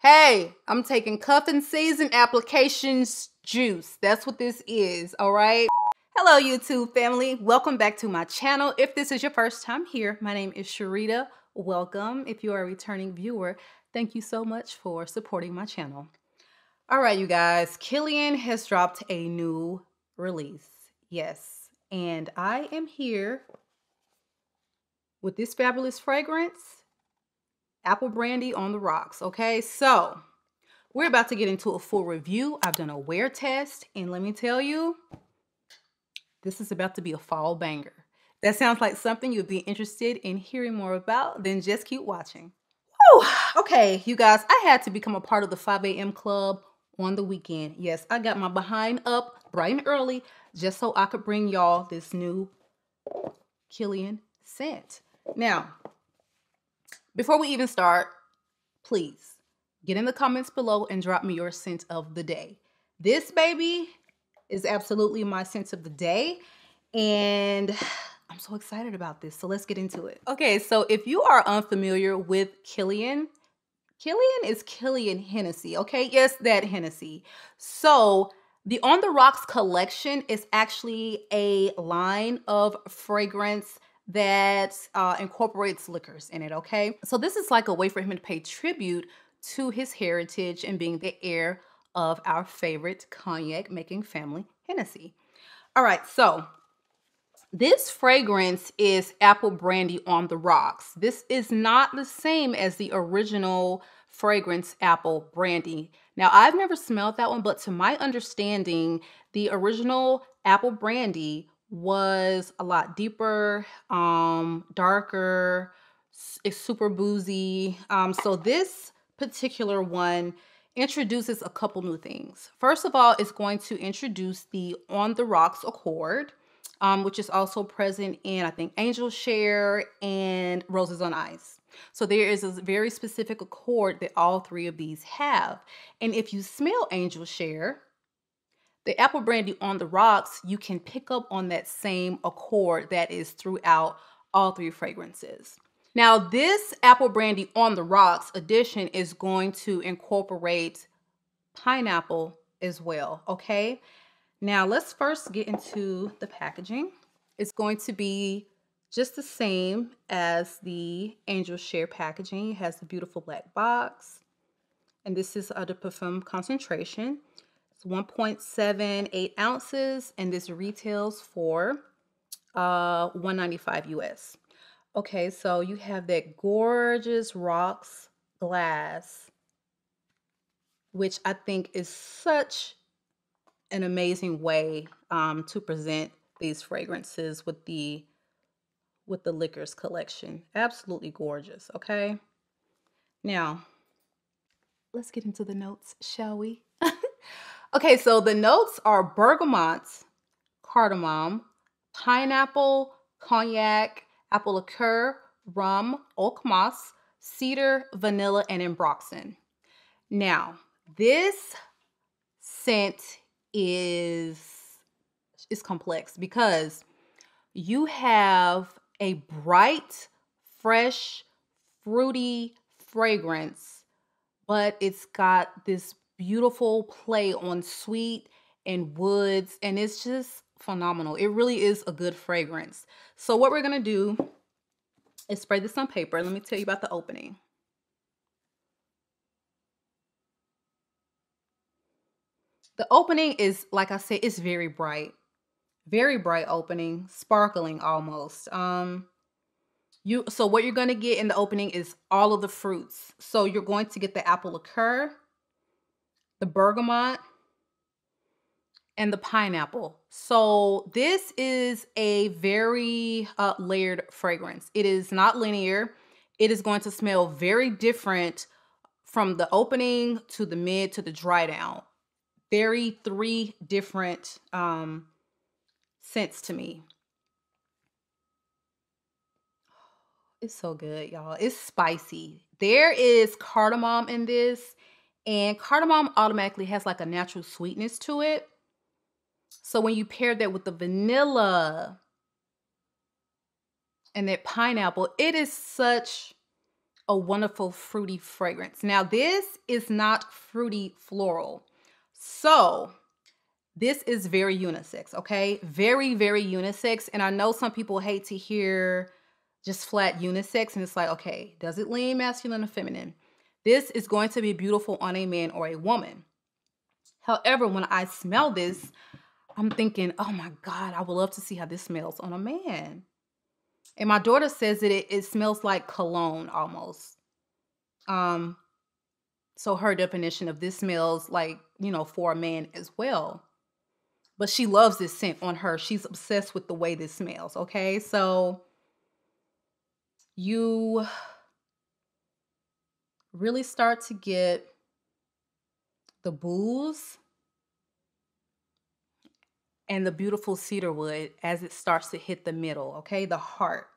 Hey, I'm taking cuffing season applications juice. That's what this is, all right? Hello, YouTube family. Welcome back to my channel. If this is your first time here, my name is Sharita. Welcome. If you are a returning viewer, thank you so much for supporting my channel. All right, you guys, Kilian has dropped a new release. Yes, and I am here with this fabulous fragrance, Apple Brandy on the rocks. Okay, so we're about to get into a full review. I've done a wear test, and let me tell you, this is about to be a fall banger. That sounds like something you'd be interested in hearing more about, then just keep watching. Whew. Okay, you guys, I had to become a part of the 5 a.m. club on the weekend. Yes, I got my behind up bright and early just so I could bring y'all this new Kilian scent. Now, before we even start, please get in the comments below and drop me your scent of the day. This baby is absolutely my scent of the day, and I'm so excited about this. So let's get into it. Okay, so if you are unfamiliar with Kilian, Kilian is Kilian Hennessy, okay? Yes, that Hennessy. So the On the Rocks collection is actually a line of fragrance that incorporates liquors in it, okay? So this is like a way for him to pay tribute to his heritage and being the heir of our favorite cognac making family, Hennessy. All right, so this fragrance is Apple Brandy on the Rocks. This is not the same as the original fragrance Apple Brandy. Now, I've never smelled that one, but to my understanding, the original Apple Brandy was a lot deeper, darker, it's super boozy. So this particular one introduces a couple new things. First of all, it's going to introduce the On the Rocks Accord, which is also present in, I think, Angel Share and Roses on Ice. So there is a very specific accord that all three of these have. And if you smell Angel Share, the Apple Brandy on the Rocks, you can pick up on that same accord that is throughout all three fragrances. Now, this Apple Brandy on the Rocks edition is going to incorporate pineapple as well, okay? Now, let's first get into the packaging. It's going to be just the same as the Angel Share packaging. It has the beautiful black box. And this is the perfume concentration. It's 1.78 ounces, and this retails for $195 US. Okay, so you have that gorgeous rocks glass, which I think is such an amazing way to present these fragrances with the liquors collection. Absolutely gorgeous. Okay, now let's get into the notes, shall we? Okay, so the notes are bergamot, cardamom, pineapple, cognac, apple liqueur, rum, oak moss, cedar, vanilla, and ambroxan. Now, this scent is complex because you have a bright, fresh, fruity fragrance, but it's got this beautiful play on sweet and woods, and it's just phenomenal. It really is a good fragrance. So what we're gonna do is spray this on paper. Let me tell you about the opening. The opening is, like I said, it's very bright opening, sparkling almost. So what you're gonna get in the opening is all of the fruits. So you're going to get the apple liqueur, the bergamot, and the pineapple. So this is a very layered fragrance. It is not linear. It is going to smell very different from the opening to the mid to the dry down. Three different scents to me. It's so good, y'all. It's spicy. There is cardamom in this, and cardamom automatically has like a natural sweetness to it. So when you pair that with the vanilla and that pineapple, it is such a wonderful fruity fragrance. Now, this is not fruity floral. So this is very unisex, okay? Very, very unisex. And I know some people hate to hear just flat unisex. And it's like, okay, does it lean masculine or feminine? This is going to be beautiful on a man or a woman. However, when I smell this, I'm thinking, oh my God, I would love to see how this smells on a man. And my daughter says that it smells like cologne almost. So her definition of this smells like, you know, for a man as well. But she loves this scent on her. She's obsessed with the way this smells, okay? So you really start to get the booze and the beautiful cedar wood as it starts to hit the middle, okay? The heart.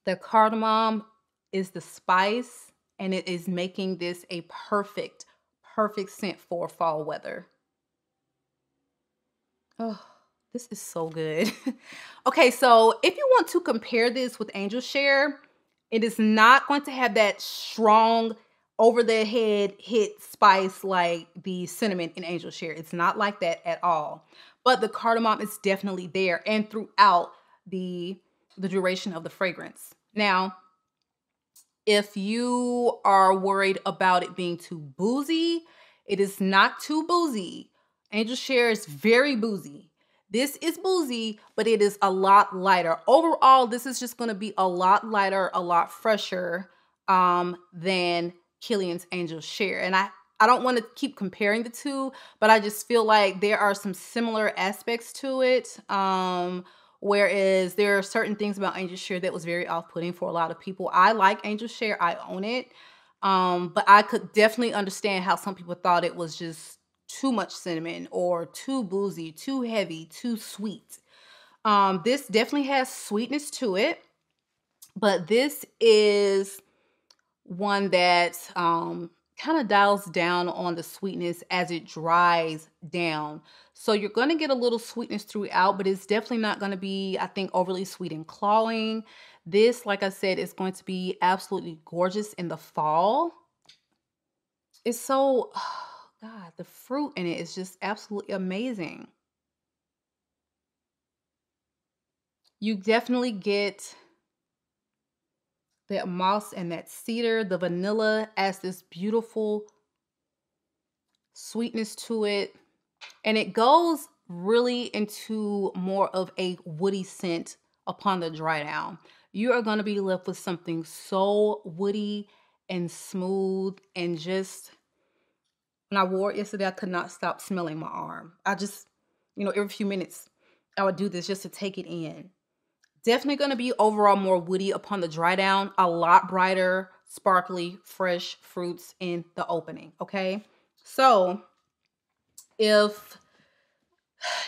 The cardamom is the spice, and it is making this a perfect, perfect scent for fall weather. Oh, this is so good. Okay, so if you want to compare this with Angel Share, it is not going to have that strong over the head hit spice like the cinnamon in Angel Share. It's not like that at all. But the cardamom is definitely there and throughout the duration of the fragrance. Now, if you are worried about it being too boozy, it is not too boozy. Angel Share is very boozy. This is boozy, but it is a lot lighter. Overall, this is just going to be a lot lighter, a lot fresher than Kilian's Angel Share. And I don't want to keep comparing the two, but I just feel like there are some similar aspects to it. Whereas there are certain things about Angel Share that was very off-putting for a lot of people. I like Angel Share. I own it. But I could definitely understand how some people thought it was just too much cinnamon or too boozy, too heavy, too sweet. This definitely has sweetness to it, but this is one that kind of dials down on the sweetness as it dries down. So you're going to get a little sweetness throughout, but it's definitely not going to be, I think, overly sweet and clawing. This, like I said, is going to be absolutely gorgeous in the fall. It's so... God, the fruit in it is just absolutely amazing. You definitely get that moss and that cedar. The vanilla adds this beautiful sweetness to it. And it goes really into more of a woody scent upon the dry down. You are going to be left with something so woody and smooth and just... When I wore it yesterday, I could not stop smelling my arm. I just, you know, every few minutes, I would do this just to take it in. Definitely going to be overall more woody upon the dry down. A lot brighter, sparkly, fresh fruits in the opening, okay? So, if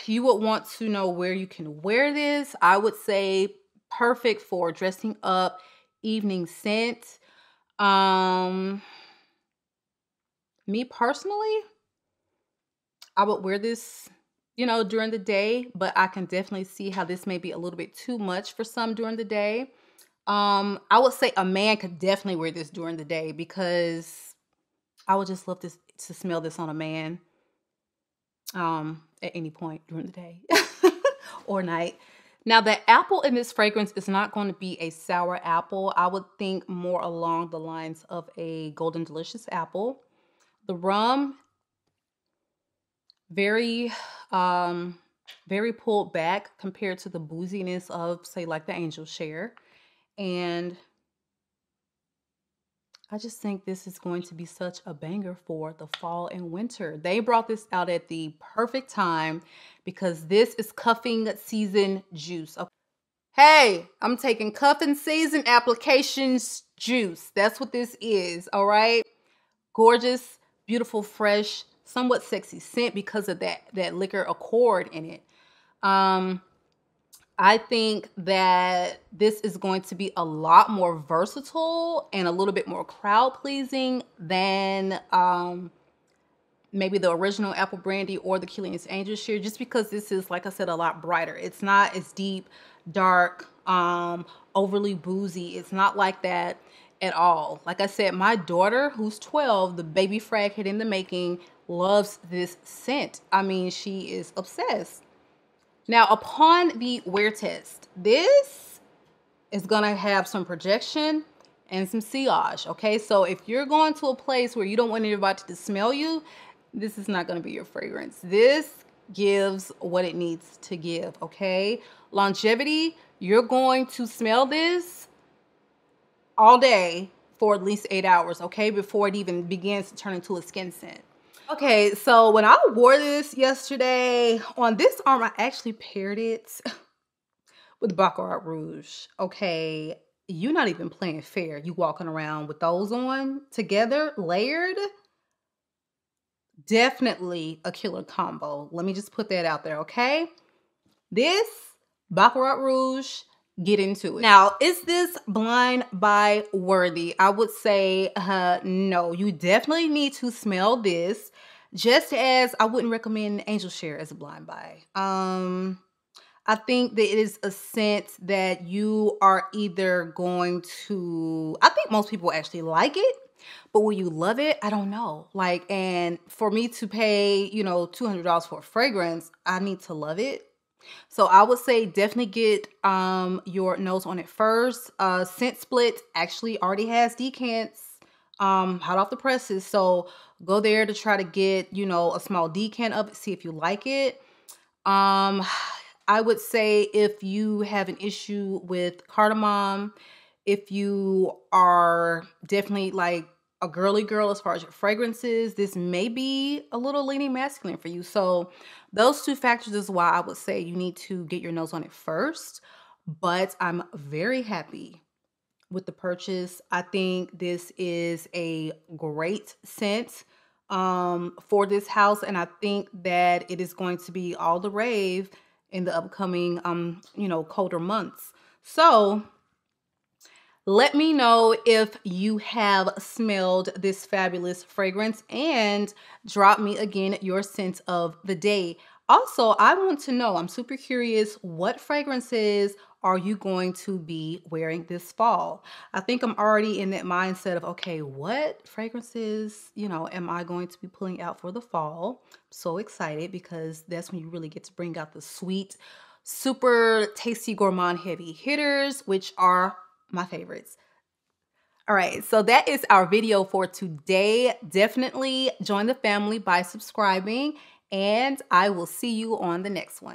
you would want to know where you can wear this, I would say perfect for dressing up, evening scent. Me personally, I would wear this, you know, during the day, but I can definitely see how this may be a little bit too much for some during the day. I would say a man could definitely wear this during the day because I would just love this to smell this on a man at any point during the day or night. Now, the apple in this fragrance is not going to be a sour apple. I would think more along the lines of a golden delicious apple. The rum, very pulled back compared to the booziness of, say, like the Angel Share. And I just think this is going to be such a banger for the fall and winter. They brought this out at the perfect time because this is cuffing season juice. Okay. Hey, I'm taking cuffing season applications juice. That's what this is, all right? Gorgeous, beautiful, fresh, somewhat sexy scent because of that liquor accord in it. I think that this is going to be a lot more versatile and a little bit more crowd pleasing than maybe the original Apple Brandy or the Kilian's Angel Share, just because this is, like I said, a lot brighter. It's not as deep, dark, overly boozy. It's not like that at all. Like I said, my daughter, who's 12, the baby frag hit in the making, loves this scent. I mean, she is obsessed. Now, upon the wear test, this is gonna have some projection and some sillage, okay? So if you're going to a place where you don't want anybody to smell you, this is not gonna be your fragrance. This gives what it needs to give, okay? Longevity, you're going to smell this all day for at least 8 hours, okay? Before it even begins to turn into a skin scent. Okay, so when I wore this yesterday, on this arm, I actually paired it with Baccarat Rouge. Okay, you're not even playing fair. You walking around with those on together, layered. Definitely a killer combo. Let me just put that out there, okay? This, Baccarat Rouge, get into it. Now, is this blind buy worthy? I would say no. You definitely need to smell this, just as I wouldn't recommend Angel Share as a blind buy. I think that it is a scent that you are either going to, I think most people actually like it, but will you love it? I don't know. Like, and for me to pay, you know, $200 for a fragrance, I need to love it. So I would say definitely get your nose on it first. Scent Split actually already has decants hot off the presses. So go there to try to get, you know, a small decant of it, see if you like it. I would say if you have an issue with cardamom, if you are definitely like a girly girl as far as your fragrances, this may be a little leaning masculine for you. So those two factors is why I would say you need to get your nose on it first. But I'm very happy with the purchase. I think this is a great scent for this house, and I think that it is going to be all the rave in the upcoming you know, colder months. So let me know if you have smelled this fabulous fragrance and drop me again your scent of the day. Also, I want to know, I'm super curious, what fragrances are you going to be wearing this fall? I think I'm already in that mindset of, okay, what fragrances, you know, am I going to be pulling out for the fall? I'm so excited because that's when you really get to bring out the sweet, super tasty gourmand heavy hitters, which are my favorites. All right, so that is our video for today. Definitely join the family by subscribing, and I will see you on the next one.